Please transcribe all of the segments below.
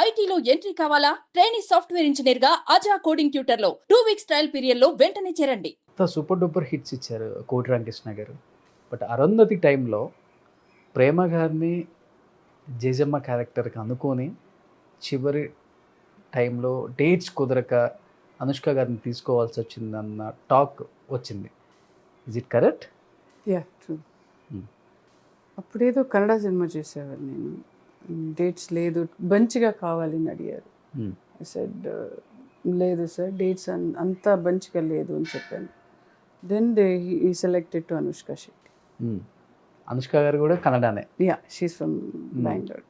ఐటీలో ఎంట్రీ కావాలా? Training software engineer గా అజా కోడింగ్ ట్యూటర్ లో 2 వీక్స్ ట్రయల్ పీరియడ్ లో వెంటనే చేరండి. సూపర్ డూపర్ హిట్స్ ఇచ్చారు కోటి రామకృష్ణ గారు. బట్ అరుంధతి టైంలో ప్రేమ గారిని జేజమ్మ క్యారెక్టర్కి అనుకొని చివరి టైంలో డేట్స్ కుదరక అనుష్క గారిని తీసుకోవాల్సి వచ్చిందన్న టాక్ వచ్చింది. Is it correct? Yeah true. అప్పుడేదో కన్నడ సినిమా చేసేవారు, నేను డేట్స్ లేదు బంచిగా కావాలని అడిగారు. సెడ్ లేదు సార్, డేట్స్ అంత బంచిగా లేదు అని చెప్పాను. Then he selected to Anushka Shetty. Anushka గారు కూడా కన్నడనే. Yeah, she's from Bengaluru.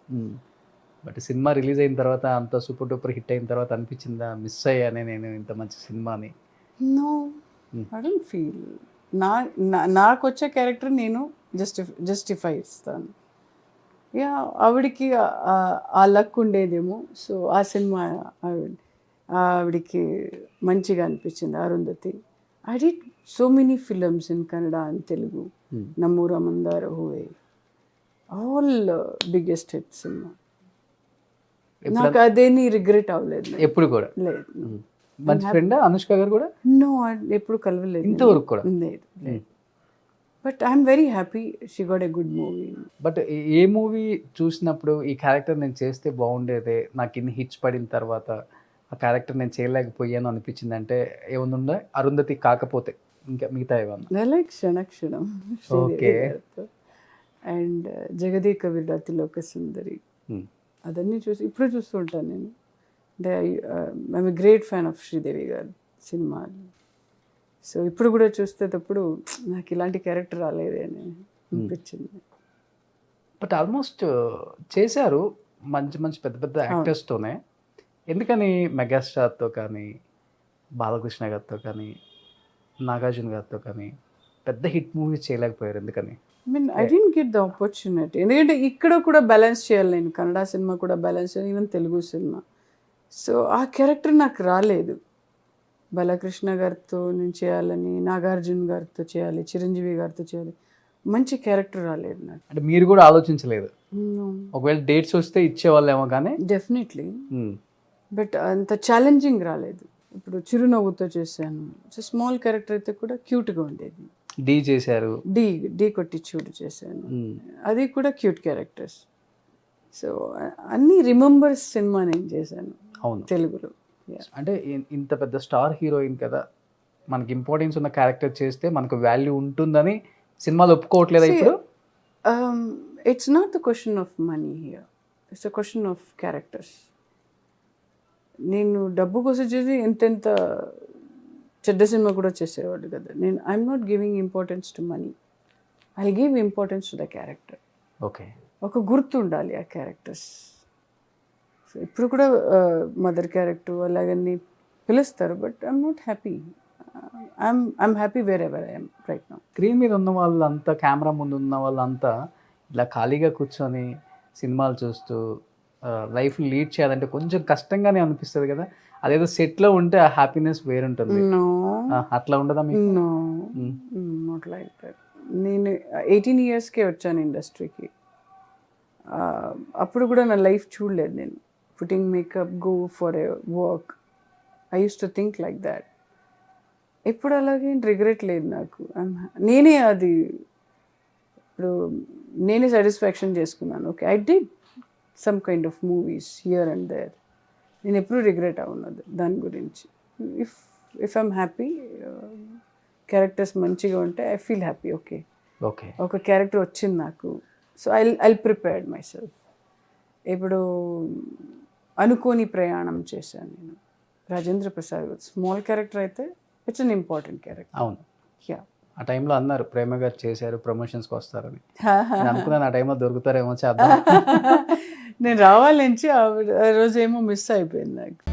But cinema release అయిన తర్వాత అంత సూపర్ డూపర్ హిట్ అయిన తర్వాత అనిపించిందా మిస్ అయ్యానే నేను ఇంత మంచి సినిమాని? No, I don't feel. నాకు వచ్చే క్యారెక్టర్ నేను జస్టిఫై ఇస్తాను. యా, ఆవిడికి ఆ లక్ ఉండేదేమో. సో ఆ సినిమా ఆవిడికి మంచిగా అనిపించింది. Arundhati. I did so many films in Kannada and Telugu. Nammoora Mandara Hoove, all biggest hit cinema. నాకు అదేని రిగ్రెట్ అవ్వలేదు ఎప్పుడు కూడా. లేదు. మంచి ఫ్రెండ్ అనుష్క గారు కూడా? నో, ఎప్పుడు కలవలేదు ఇంతవరకు కూడా. లేదు. But I'm very happy she got a good movie. But A movie చూసినప్పుడు ఈ క్యారెక్టర్ నేను చేస్తే బాగుండేదే, నాకు ఇన్ని హిట్స్ పడిన తర్వాత ఆ క్యారెక్టర్ నేను చేయలేకపోయాను అనిపించింది అంటే ఏముందా? అరుంధతి కాకపోతే ఇంకా మిగతా ఏమన్నా? లైక్ క్షణక్షణం అండ్ జగదేక వీరుడు లోక సుందరి, అదన్నీ చూసి ఇప్పుడు చూస్తూ ఉంటాను నేను. అంటే I'm great fan of Sridevi గారు సినిమాలు. సో ఇప్పుడు కూడా చూసేటప్పుడు నాకు ఇలాంటి క్యారెక్టర్ రాలేదే అని అనిపించింది. బట్ ఆల్మోస్ట్ చేశారు మంచి మంచి పెద్ద పెద్ద యాక్టర్స్తోనే. ఎందుకని మెగాస్టార్తో కానీ, బాలకృష్ణ గారితో కానీ, నాగార్జున గారితో కానీ పెద్ద హిట్ మూవీస్ చేయలేకపోయారు ఎందుకని? I don't get the opportunity. ఎందుకంటే ఇక్కడ కూడా బ్యాలెన్స్ చేయాలి నేను, కన్నడ సినిమా కూడా బ్యాలెన్స్ చేయాలి, ఈవెన్ తెలుగు సినిమా. సో ఆ క్యారెక్టర్ నాకు రాలేదు. బాలకృష్ణ గారితో నేను చేయాలని, నాగార్జున గారితో చేయాలి, చిరంజీవి గారితో చేయాలి, మంచి క్యారెక్టర్ రాలేదు నాకు. అంటే మీరు కూడా ఆలోచించలేదు? ఒకవేళ డేట్స్ వస్తే ఇచ్చేవాళ్ళేమో కానీ. డెఫినెట్లీ, బట్ అంత ఛాలెంజింగ్ రాలేదు. ఇప్పుడు చిరునవ్వుతో చేశాను, స్మాల్ క్యారెక్టర్ అయితే కూడా క్యూట్గా ఉండేది. డీ చేశారు, డీ కొట్టి చూడు చేశాను, అది కూడా క్యూట్ క్యారెక్టర్స్. సో అన్ని రిమెంబర్స్ సినిమా నేను చేశాను. అవును, తెలుగులో. అంటే ఇంత పెద్ద స్టార్ హీరోయిన్ కదా, మనకి ఇంపార్టెన్స్ ఉన్న క్యారెక్టర్ చేస్తే మనకు వాల్యూ ఉంటుందని సినిమాలు ఒప్పుకోవట్లేదా ఇప్పుడు? It's not the question of money here, it's a question of characters. నేను డబ్బు కోసం చేసి ఎంతెంత చెడ్డ సినిమా కూడా చేసేవాడు కదా. నేను I'm not giving importance to money, I give importance to the character. Okay, ఒక గుర్తు ఉండాలి ఆ క్యారెక్టర్స్. సో ఇప్పుడు కూడా మదర్ క్యారెక్టర్ అలాగని పిలుస్తారు, but I'm not happy. I'm happy wear ever I'm right now. Screen మీద ఉన్న వాళ్ళంతా, కెమెరా ముందు ఉన్న వాళ్ళంతా ఇలా ఖాళీగా కూర్చొని సినిమాలు చూస్తూ లైఫ్ని లీడ్ చేయాలంటే కొంచెం కష్టంగానే అనిపిస్తుంది కదా. అదేదో సెట్లో ఉంటే ఆ హ్యాపీనెస్ వేరుంటుంది. అట్లా ఉండదా మీకు? Not like that. నేను 18 yearsకే వచ్చాను ఇండస్ట్రీకి. అప్పుడు కూడా నా లైఫ్ చూడలేదు నేను. Putting makeup, go for a work, I use to think like that. ఎప్పుడు అలాగే రిగ్రెట్ లేదు నాకు. నేనే అది ఇప్పుడు నేనే సాటిస్ఫాక్షన్ చేసుకున్నాను. Okay, I did some kind of movies here and there. నేను ఎప్పుడు రిగ్రెట్ అవున్నది దాని గురించి. ఇఫ్ ఐఎమ్ హ్యాపీ, క్యారెక్టర్స్ మంచిగా ఉంటే ఐ ఫీల్ హ్యాపీ. ఓకే, ఒక క్యారెక్టర్ వచ్చింది నాకు, so I prepared my self. ఇప్పుడు అనుకోని ప్రయాణం చేశాను నేను, రాజేంద్ర ప్రసాద్. స్మాల్ క్యారెక్టర్ అయితే ఇట్స్ అన్ ఇంపార్టెంట్ క్యారెక్టర్. అవును, యా. ఆ టైంలో అన్నారు ప్రేమ గారు చేశారు, ప్రమోషన్స్కి వస్తారని. అనుకున్నాను ఆ టైంలో దొరుకుతారేమో, చేద్దాం. నేను రావాలని ఆ రోజు ఏమో మిస్ అయిపోయింది నాకు.